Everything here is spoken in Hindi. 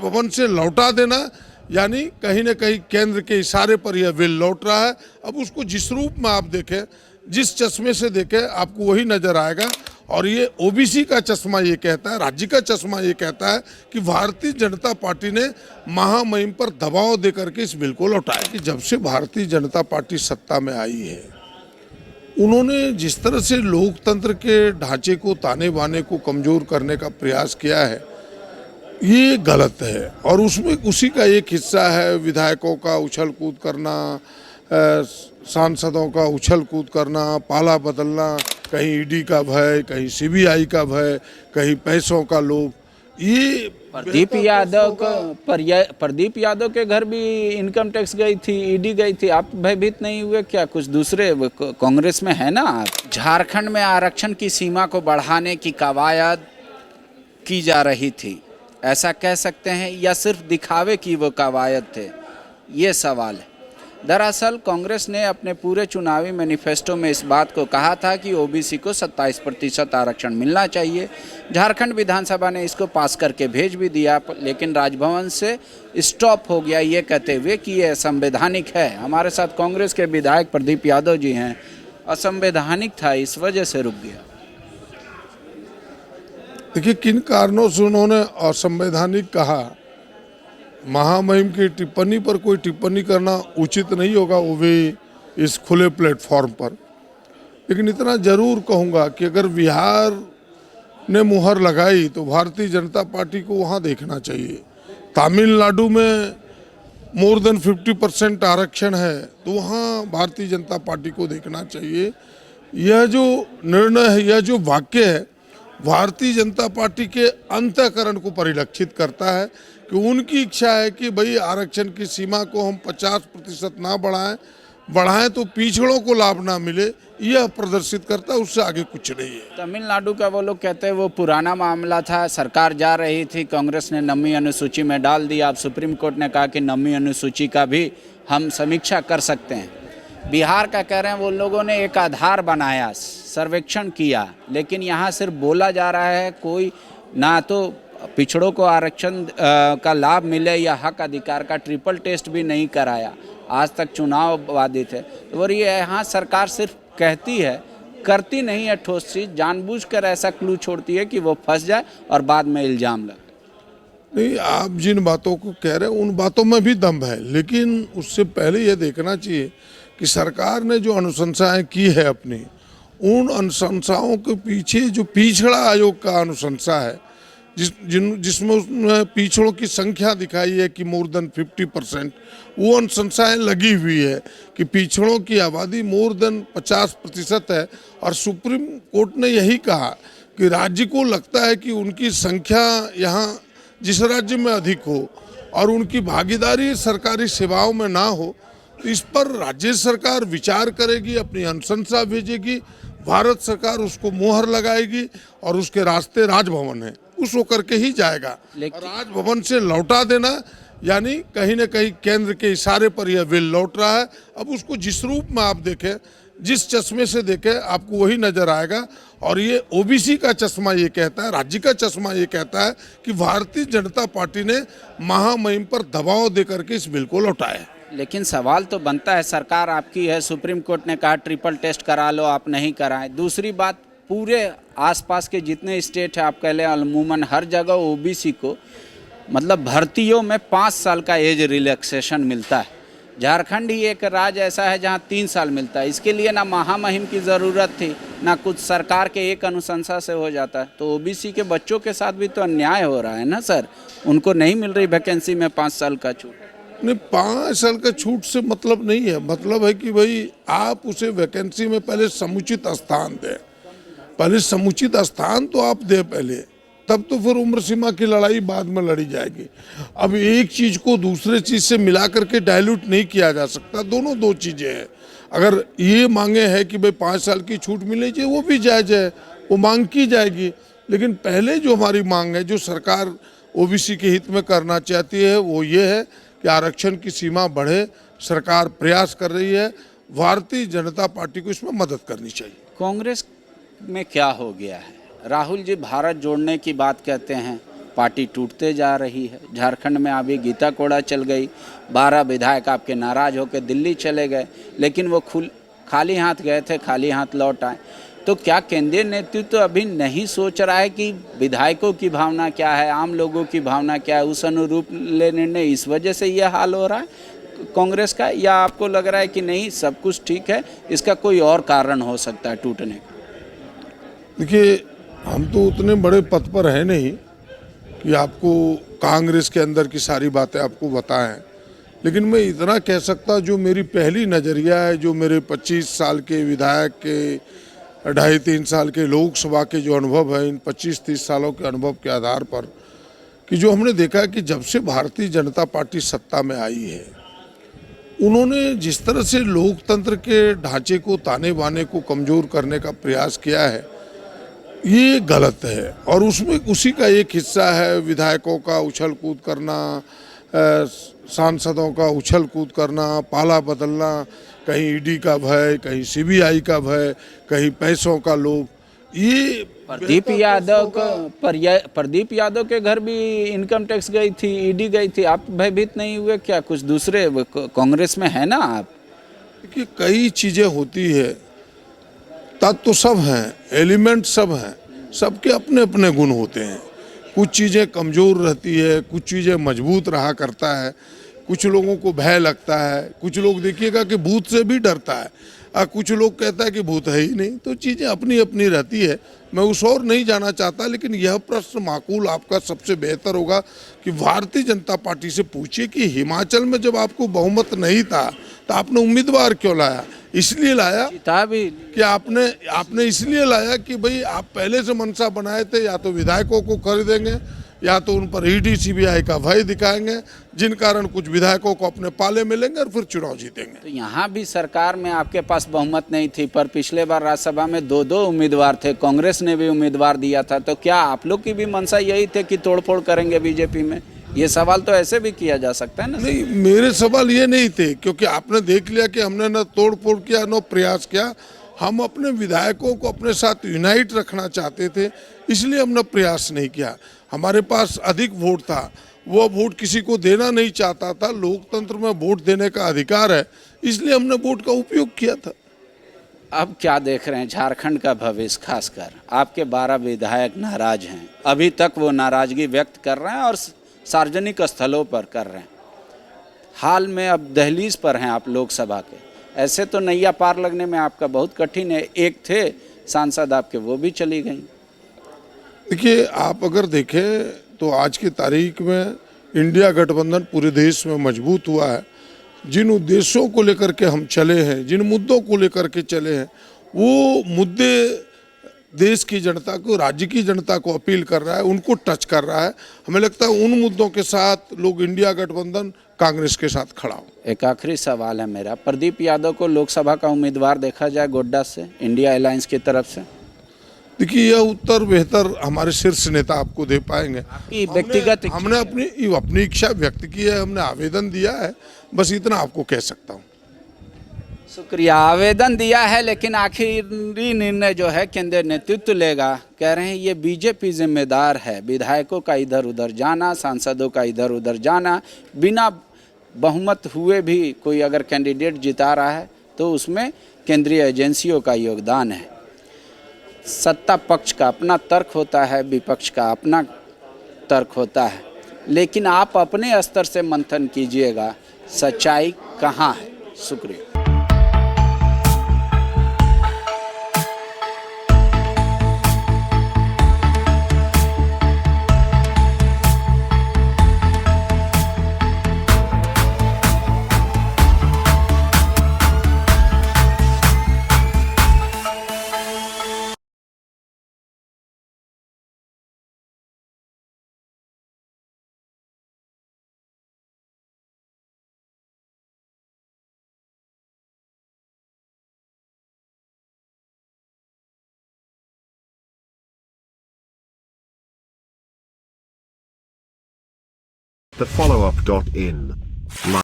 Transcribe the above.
राजभवन से लौटा देना, यानी कहीं ना कहीं केंद्र के इशारे पर यह बिल लौट रहा है। अब उसको जिस रूप में आप देखें, जिस चश्मे से देखें, आपको वही नजर आएगा। और ये ओबीसी का चश्मा ये कहता है, राज्य का चश्मा ये कहता है कि भारतीय जनता पार्टी ने महामहिम पर दबाव देकर के इस बिल को लौटाया। कि जब से भारतीय जनता पार्टी सत्ता में आई है, उन्होंने जिस तरह से लोकतंत्र के ढांचे को, ताने बाने को कमजोर करने का प्रयास किया है, ये गलत है। और उसमें उसी का एक हिस्सा है विधायकों का उछल कूद करना, सांसदों का उछल कूद करना, पाला बदलना, कहीं ईडी का भय, कहीं सीबीआई का भय, कहीं पैसों का लोभ। ये प्रदीप यादव के घर भी इनकम टैक्स गई थी, ईडी गई थी। आप भयभीत नहीं हुए क्या? कुछ दूसरे कांग्रेस में है ना आप। झारखंड में आरक्षण की सीमा को बढ़ाने की कवायद की जा रही थी, ऐसा कह सकते हैं, या सिर्फ दिखावे की वो कवायद थे? ये सवाल है। दरअसल कांग्रेस ने अपने पूरे चुनावी मैनिफेस्टो में इस बात को कहा था कि ओबीसी को 27% आरक्षण मिलना चाहिए। झारखंड विधानसभा ने इसको पास करके भेज भी दिया, लेकिन राजभवन से स्टॉप हो गया ये कहते हुए कि ये असंवैधानिक है। हमारे साथ कांग्रेस के विधायक प्रदीप यादव जी हैं। असंवैधानिक था, इस वजह से रुक गया। देखिए, किन कारणों से उन्होंने असंवैधानिक कहा, महामहिम की टिप्पणी पर कोई टिप्पणी करना उचित नहीं होगा, वो भी इस खुले प्लेटफॉर्म पर। लेकिन इतना जरूर कहूँगा कि अगर बिहार ने मुहर लगाई तो भारतीय जनता पार्टी को वहाँ देखना चाहिए। तमिलनाडु में मोर देन 50% आरक्षण है, तो वहाँ भारतीय जनता पार्टी को देखना चाहिए। यह जो निर्णय है, यह जो वाक्य है, भारतीय जनता पार्टी के अंतःकरण को परिलक्षित करता है कि उनकी इच्छा है कि भाई आरक्षण की सीमा को हम 50% ना बढ़ाएं तो पिछड़ों को लाभ ना मिले, यह प्रदर्शित करता है, उससे आगे कुछ नहीं है। तमिलनाडु का वो लोग कहते हैं वो पुराना मामला था, सरकार जा रही थी, कांग्रेस ने 9वीं अनुसूची में डाल दिया। अब सुप्रीम कोर्ट ने कहा कि 9वीं अनुसूची का भी हम समीक्षा कर सकते हैं। बिहार का कह रहे हैं वो लोगों ने एक आधार बनाया, सर्वेक्षण किया, लेकिन यहाँ सिर्फ बोला जा रहा है, कोई ना तो पिछड़ों को आरक्षण का लाभ मिले या हक अधिकार का ट्रिपल टेस्ट भी नहीं कराया। आज तक चुनाव बाधित है, तो और ये यहाँ सरकार सिर्फ कहती है, करती नहीं है ठोस चीज़, जानबूझकर ऐसा क्लू छोड़ती है कि वो फंस जाए और बाद में इल्ज़ाम लगे। नहीं, आप जिन बातों को कह रहे हैं उन बातों में भी दम है, लेकिन उससे पहले ये देखना चाहिए कि सरकार ने जो अनुशंसाएं की है अपनी, उन अनुशंसाओं के पीछे जो पिछड़ा आयोग का अनुशंसा है, जिसमें उसमें पिछड़ों की संख्या दिखाई है कि मोर देन 50%, वो अनुशंसाएं लगी हुई है कि पिछड़ों की आबादी मोर देन 50% है। और सुप्रीम कोर्ट ने यही कहा कि राज्य को लगता है कि उनकी संख्या यहाँ जिस राज्य में अधिक हो और उनकी भागीदारी सरकारी सेवाओं में ना हो, तो इस पर राज्य सरकार विचार करेगी, अपनी अनुशंसा भेजेगी, भारत सरकार उसको मोहर लगाएगी और उसके रास्ते राजभवन है, उस होकर के ही जाएगा। और राजभवन से लौटा देना, यानी कहीं ना कहीं केंद्र के इशारे पर यह बिल लौट रहा है। अब उसको जिस रूप में आप देखें, जिस चश्मे से देखें, आपको वही नजर आएगा। और ये ओबीसी का चश्मा ये कहता है, राज्य का चश्मा ये कहता है कि भारतीय जनता पार्टी ने महामहिम पर दबाव देकर के इस बिल को लौटाया। लेकिन सवाल तो बनता है, सरकार आपकी है, सुप्रीम कोर्ट ने कहा ट्रिपल टेस्ट करा लो, आप नहीं कराएं। दूसरी बात, पूरे आसपास के जितने स्टेट है, आप कह लें अमूमन हर जगह ओबीसी को मतलब भर्तियों में 5 साल का एज रिलैक्सेशन मिलता है। झारखंड ही एक राज्य ऐसा है जहां 3 साल मिलता है। इसके लिए ना महामहिम की ज़रूरत थी, ना कुछ सरकार के एक अनुशंसा से हो जाता है। तो ओबीसी के बच्चों के साथ भी तो अन्याय हो रहा है ना सर, उनको नहीं मिल रही वैकेंसी में 5 साल का छूट। नहीं, 5 साल का छूट से मतलब नहीं है, मतलब है कि भाई आप उसे वैकेंसी में पहले समुचित स्थान दें, पहले समुचित स्थान तो आप दें पहले, तब तो फिर उम्र सीमा की लड़ाई बाद में लड़ी जाएगी। अब एक चीज को दूसरे चीज से मिला करके डाइल्यूट नहीं किया जा सकता, दोनों दो चीजें हैं। अगर ये मांगे है कि भाई 5 साल की छूट मिलनी चाहिए, वो भी जायज है, वो मांग की जाएगी। लेकिन पहले जो हमारी मांग है, जो सरकार ओबीसी के हित में करना चाहती है, वो ये है कि आरक्षण की सीमा बढ़े। सरकार प्रयास कर रही है, भारतीय जनता पार्टी को इसमें मदद करनी चाहिए। कांग्रेस में क्या हो गया है? राहुल जी भारत जोड़ने की बात कहते हैं, पार्टी टूटते जा रही है। झारखंड में अभी गीता कोड़ा चल गई, 12 विधायक आपके नाराज होकर दिल्ली चले गए, लेकिन वो खाली हाथ गए थे, खाली हाथ लौट आए। तो क्या केंद्रीय नेतृत्व अभी नहीं सोच रहा है कि विधायकों की भावना क्या है, आम लोगों की भावना क्या है, उस अनुरूप ले निर्णय, इस वजह से यह हाल हो रहा है कांग्रेस का? या आपको लग रहा है कि नहीं, सब कुछ ठीक है, इसका कोई और कारण हो सकता है टूटने का? देखिए, हम तो उतने बड़े पद पर हैं नहीं कि आपको कांग्रेस के अंदर की सारी बातें आपको बताएं, लेकिन मैं इतना कह सकता, जो मेरी पहली नज़रिया है, जो मेरे 25 साल के विधायक के, 2.5-3 साल के लोकसभा के जो अनुभव है, इन 25-30 सालों के अनुभव के आधार पर, कि जो हमने देखा है कि जब से भारतीय जनता पार्टी सत्ता में आई है, उन्होंने जिस तरह से लोकतंत्र के ढांचे को, ताने बाने को कमज़ोर करने का प्रयास किया है, ये गलत है। और उसमें उसी का एक हिस्सा है विधायकों का उछल कूद करना, सांसदों का उछल कूद करना, पाला बदलना, कहीं ईडी का भय, कहीं सीबीआई का भय, कहीं पैसों का लोभ। ये प्रदीप यादव के घर भी इनकम टैक्स गई थी, ईडी गई थी, आप भयभीत नहीं हुए क्या? कुछ दूसरे कांग्रेस में है ना आप? देखिए, कई चीज़ें होती है, तत्व तो सब हैं, एलिमेंट सब हैं, सबके अपने अपने गुण होते हैं। कुछ चीज़ें कमज़ोर रहती है, कुछ चीज़ें मजबूत रहा करता है, कुछ लोगों को भय लगता है, कुछ लोग देखिएगा कि भूत से भी डरता है, और कुछ लोग कहता है कि भूत है ही नहीं। तो चीज़ें अपनी अपनी रहती है, मैं उस और नहीं जाना चाहता। लेकिन यह प्रश्न माकूल आपका सबसे बेहतर होगा कि भारतीय जनता पार्टी से पूछिए कि हिमाचल में जब आपको बहुमत नहीं था तो आपने उम्मीदवार क्यों लाया? इसलिए लाया कि आपने इसलिए लाया कि भाई आप पहले से मंशा बनाए थे, या तो विधायकों को खरीदेंगे, या तो उन पर ईडी सीबीआई का भय दिखाएंगे, जिन कारण कुछ विधायकों को अपने पाले मिलेंगे और फिर चुनाव जीतेंगे। तो यहाँ भी सरकार में आपके पास बहुमत नहीं थी, पर पिछले बार राज्यसभा में 2-2 उम्मीदवार थे, कांग्रेस ने भी उम्मीदवार दिया था। तो क्या आप लोग की भी मंशा यही थे कि तोड़फोड़ करेंगे बीजेपी में? ये सवाल तो ऐसे भी किया जा सकता है ना? नहीं, मेरे सवाल ये नहीं थे, क्योंकि आपने देख लिया कि हमने न तोड़फोड़ किया, न प्रयास किया। हम अपने विधायकों को अपने साथ यूनाइट रखना चाहते थे, इसलिए हमने प्रयास नहीं किया। हमारे पास अधिक वोट था, वो वोट किसी को देना नहीं चाहता था। लोकतंत्र में वोट देने का अधिकार है, इसलिए हमने वोट का उपयोग किया था। अब क्या देख रहे हैं झारखंड का भविष्य? खासकर आपके 12 विधायक नाराज हैं, अभी तक वो नाराजगी व्यक्त कर रहे हैं और सार्वजनिक स्थलों पर कर रहे हैं। हाल में अब दहलीज पर हैं आप लोकसभा के, ऐसे तो नैया पार लगने में आपका बहुत कठिन है। एक थे सांसद आपके, वो भी चली गई। देखिए, आप अगर देखें तो आज की तारीख में इंडिया गठबंधन पूरे देश में मजबूत हुआ है। जिन उद्देश्यों को लेकर के हम चले हैं, जिन मुद्दों को लेकर के चले हैं, वो मुद्दे देश की जनता को, राज्य की जनता को अपील कर रहा है, उनको टच कर रहा है। हमें लगता है उन मुद्दों के साथ लोग इंडिया गठबंधन कांग्रेस के साथ खड़ा हो। एक आखिरी सवाल है मेरा, प्रदीप यादव को लोकसभा का उम्मीदवार देखा जाए गोड्डा से, इंडिया अलायंस की तरफ से? देखिए, यह उत्तर बेहतर हमारे शीर्ष नेता आपको दे पाएंगे। व्यक्तिगत हमने अपनी इच्छा व्यक्त की है, हमने आवेदन दिया है, बस इतना आपको कह सकता हूँ। शुक्रिया। आवेदन दिया है, लेकिन आखिरी निर्णय जो है केंद्रीय नेतृत्व लेगा। कह रहे हैं ये बीजेपी जिम्मेदार है, विधायकों का इधर उधर जाना, सांसदों का इधर उधर जाना, बिना बहुमत हुए भी कोई अगर कैंडिडेट जिता रहा है तो उसमें केंद्रीय एजेंसियों का योगदान है। सत्ता पक्ष का अपना तर्क होता है, विपक्ष का अपना तर्क होता है, लेकिन आप अपने स्तर से मंथन कीजिएगा, सच्चाई कहाँ है। शुक्रिया। The follow-up.in